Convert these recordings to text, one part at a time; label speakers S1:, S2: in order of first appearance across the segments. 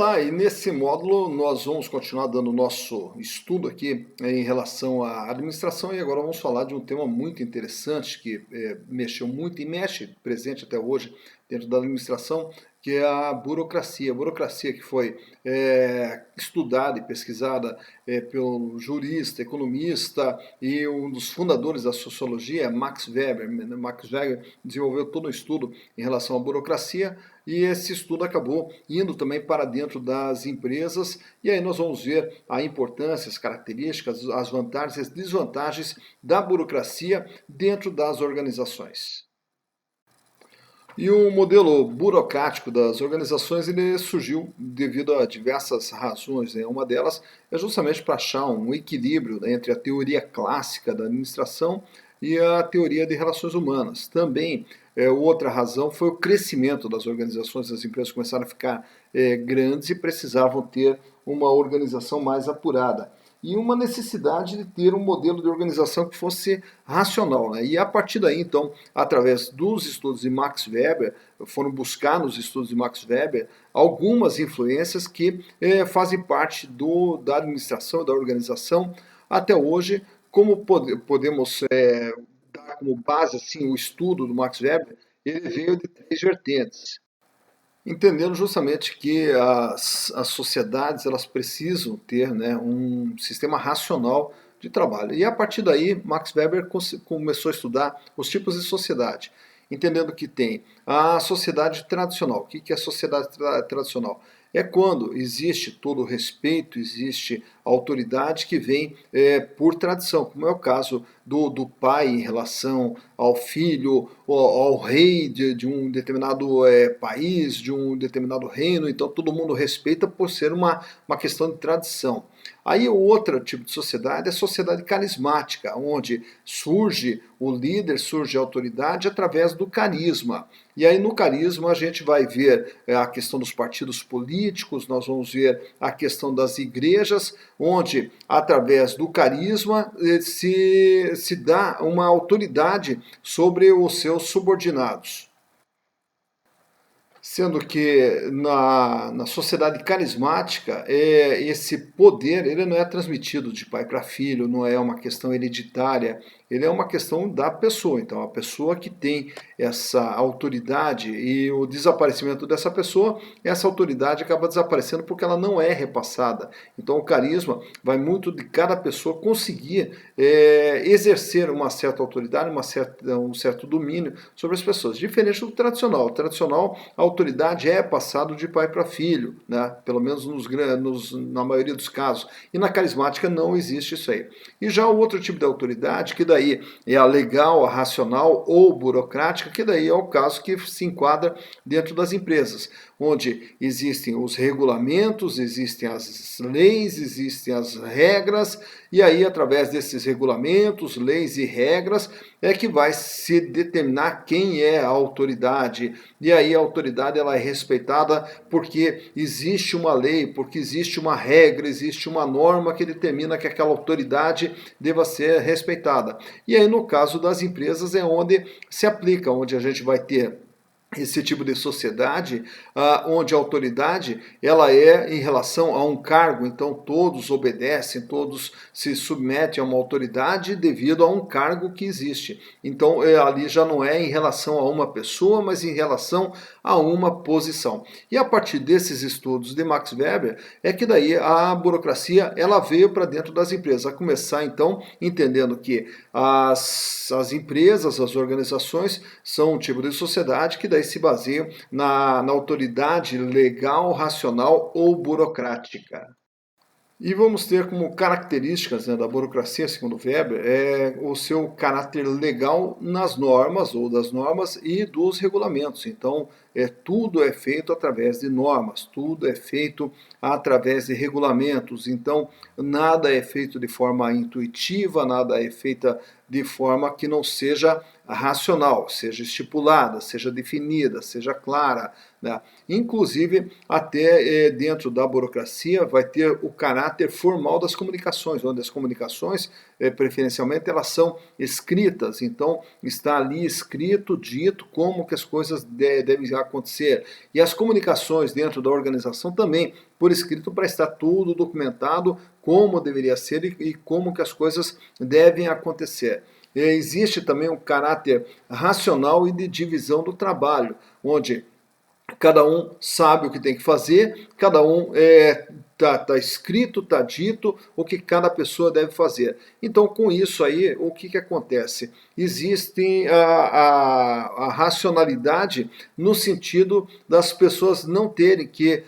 S1: Olá, e nesse módulo nós vamos continuar dando nosso estudo aqui em relação à administração e agora vamos falar de um tema muito interessante que mexeu muito e mexe presente até hoje dentro da administração, que é a burocracia. A burocracia que foi estudada e pesquisada pelo jurista, economista e um dos fundadores da sociologia, Max Weber. Max Weber desenvolveu todo um estudo em relação à burocracia e esse estudo acabou indo também para dentro das empresas e aí nós vamos ver a importância, as características, as vantagens e as desvantagens da burocracia dentro das organizações. E o modelo burocrático das organizações ele surgiu devido a diversas razões, né? Uma delas é justamente para achar um equilíbrio, né, entre a teoria clássica da administração e a teoria de relações humanas. Também outra razão foi o crescimento das organizações, as empresas começaram a ficar grandes e precisavam ter uma organização mais apurada e uma necessidade de ter um modelo de organização que fosse racional, né? E a partir daí, então, através dos estudos de Max Weber, foram buscar nos estudos de Max Weber algumas influências que fazem parte da administração, da organização. Até hoje, como podemos dar como base assim, o estudo do Max Weber, ele veio de três vertentes. Entendendo justamente que as sociedades elas precisam ter, né, um sistema racional de trabalho. E a partir daí, Max Weber começou a estudar os tipos de sociedade, entendendo que tem a sociedade tradicional. O que é a sociedade tradicional? É quando existe todo o respeito, existe a autoridade que vem por tradição, como é o caso do pai em relação ao filho, ao rei de um determinado país, de um determinado reino, então todo mundo respeita por ser uma questão de tradição. Aí o outro tipo de sociedade é a sociedade carismática, onde surge o líder, surge a autoridade através do carisma. E aí no carisma a gente vai ver a questão dos partidos políticos, nós vamos ver a questão das igrejas, onde através do carisma se dá uma autoridade sobre os seus subordinados. Sendo que na sociedade carismática, esse poder ele não é transmitido de pai para filho, não é uma questão hereditária, ele é uma questão da pessoa. Então, a pessoa que tem essa autoridade e o desaparecimento dessa pessoa, essa autoridade acaba desaparecendo porque ela não é repassada. Então, o carisma vai muito de cada pessoa conseguir exercer uma certa autoridade, um certo domínio sobre as pessoas. Diferente do tradicional. O tradicional, a autoridade é passado de pai para filho, né? Pelo menos na maioria dos casos. E na carismática não existe isso aí. E já o outro tipo de autoridade, que daí é a legal, a racional ou burocrática, que daí é o caso que se enquadra dentro das empresas, onde existem os regulamentos, existem as leis, existem as regras, e aí através desses regulamentos, leis e regras é que vai se determinar quem é a autoridade. E aí a autoridade ela é respeitada porque existe uma lei, porque existe uma regra, existe uma norma que determina que aquela autoridade deva ser respeitada. E aí no caso das empresas é onde se aplica, onde a gente vai ter esse tipo de sociedade, onde a autoridade ela é em relação a um cargo, então todos obedecem, todos se submetem a uma autoridade devido a um cargo que existe. Então ali já não é em relação a uma pessoa, mas em relação a uma posição. E a partir desses estudos de Max Weber é que daí a burocracia ela veio para dentro das empresas, a começar então entendendo que as empresas, as organizações são um tipo de sociedade que daí se baseiam na autoridade legal, racional ou burocrática. E vamos ter como características, né, da burocracia, segundo Weber, o seu caráter legal nas normas ou das normas e dos regulamentos. Então, tudo é feito através de normas, tudo é feito através de regulamentos. Então, nada é feito de forma intuitiva, nada é feito de forma que não seja racional, seja estipulada, seja definida, seja clara, né? Inclusive, até dentro da burocracia vai ter o caráter formal das comunicações, onde as comunicações, preferencialmente, elas são escritas. Então, está ali escrito, dito como que as coisas devem acontecer. E as comunicações dentro da organização também por escrito para estar tudo documentado como deveria ser e como que as coisas devem acontecer. Existe também um caráter racional e de divisão do trabalho, onde cada um sabe o que tem que fazer, cada um tá escrito, tá dito o que cada pessoa deve fazer. Então, com isso aí, o que acontece? Existe a racionalidade no sentido das pessoas não terem que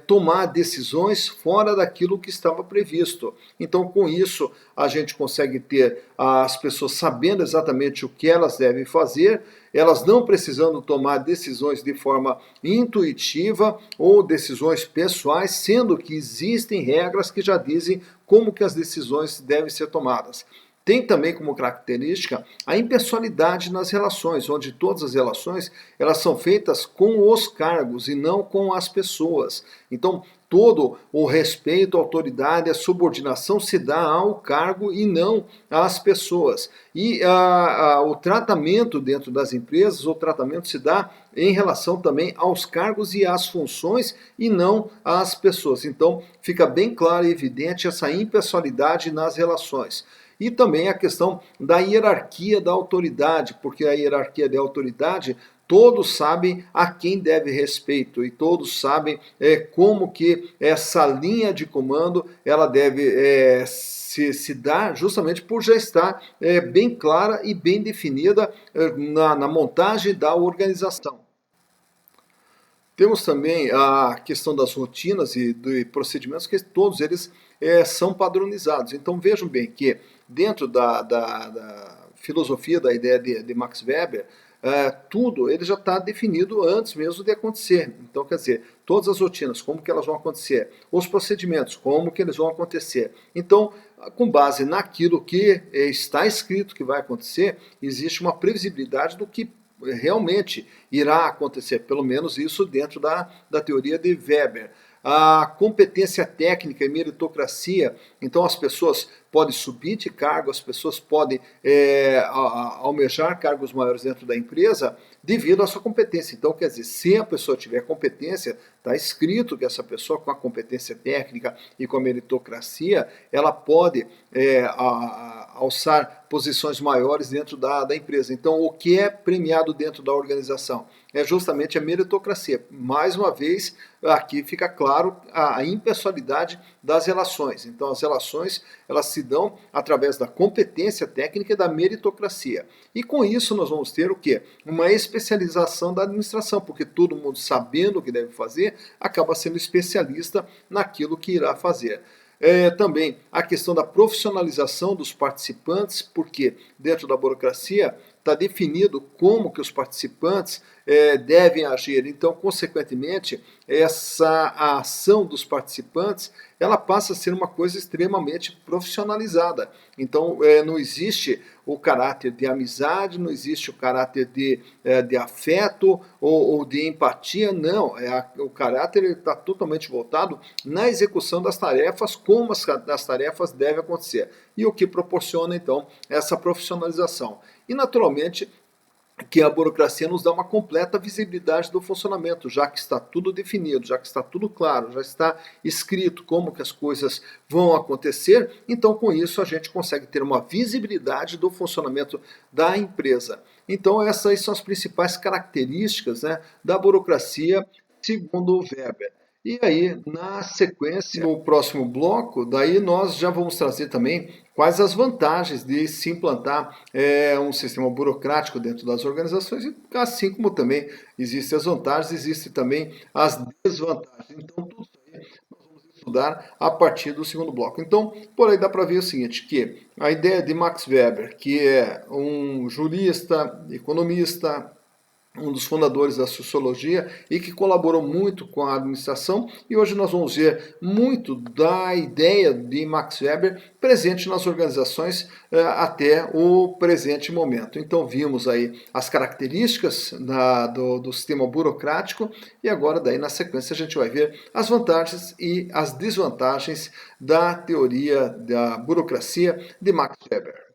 S1: tomar decisões fora daquilo que estava previsto. Então, com isso, a gente consegue ter as pessoas sabendo exatamente o que elas devem fazer, elas não precisando tomar decisões de forma intuitiva ou decisões pessoais, sendo que existem regras que já dizem como que as decisões devem ser tomadas. Tem também como característica a impessoalidade nas relações, onde todas as relações elas são feitas com os cargos e não com as pessoas. Então, todo o respeito, a autoridade, a subordinação se dá ao cargo e não às pessoas. E o tratamento dentro das empresas, o tratamento se dá em relação também aos cargos e às funções e não às pessoas. Então, fica bem claro e evidente essa impessoalidade nas relações. E também a questão da hierarquia da autoridade, porque a hierarquia da autoridade, todos sabem a quem deve respeito e todos sabem como que essa linha de comando ela deve se dar justamente por já estar bem clara e bem definida na montagem da organização. Temos também a questão das rotinas e de procedimentos, que todos eles são padronizados. Então vejam bem que dentro da filosofia, da ideia de Max Weber, tudo ele já está definido antes mesmo de acontecer. Então, quer dizer, todas as rotinas, como que elas vão acontecer, os procedimentos, como que eles vão acontecer. Então, com base naquilo que está escrito que vai acontecer, existe uma previsibilidade do que realmente irá acontecer, pelo menos isso dentro da teoria de Weber. A competência técnica e meritocracia, então as pessoas podem subir de cargo, as pessoas podem almejar cargos maiores dentro da empresa devido à sua competência. Então, quer dizer, se a pessoa tiver competência, está escrito que essa pessoa com a competência técnica e com a meritocracia, ela pode alçar posições maiores dentro da empresa. Então, o que é premiado dentro da organização? É justamente a meritocracia. Mais uma vez, aqui fica claro a impessoalidade das relações. Então, as relações elas se dão através da competência técnica e da meritocracia. E com isso nós vamos ter o quê? Uma especialização da administração, porque todo mundo sabendo o que deve fazer, acaba sendo especialista naquilo que irá fazer. Também a questão da profissionalização dos participantes, porque dentro da burocracia está definido como que os participantes devem agir. Então, consequentemente, essa ação dos participantes ela passa a ser uma coisa extremamente profissionalizada. Então, não existe o caráter de amizade, não existe o caráter de afeto ou de empatia, não. O caráter está totalmente voltado na execução das tarefas, como as tarefas devem acontecer. E o que proporciona, então, essa profissionalização. E, naturalmente, que a burocracia nos dá uma completa visibilidade do funcionamento, já que está tudo definido, já que está tudo claro, já está escrito como que as coisas vão acontecer, então com isso a gente consegue ter uma visibilidade do funcionamento da empresa. Então essas são as principais características, né, da burocracia, segundo o Weber. E aí, na sequência, no próximo bloco, daí nós já vamos trazer também quais as vantagens de se implantar um sistema burocrático dentro das organizações, assim como também existem as vantagens, existem também as desvantagens. Então, tudo isso aí nós vamos estudar a partir do segundo bloco. Então, por aí dá para ver o seguinte, que a ideia de Max Weber, que é um jurista, economista, um dos fundadores da sociologia e que colaborou muito com a administração, e hoje nós vamos ver muito da ideia de Max Weber presente nas organizações até o presente momento. Então vimos aí as características do sistema burocrático e agora daí na sequência a gente vai ver as vantagens e as desvantagens da teoria da burocracia de Max Weber.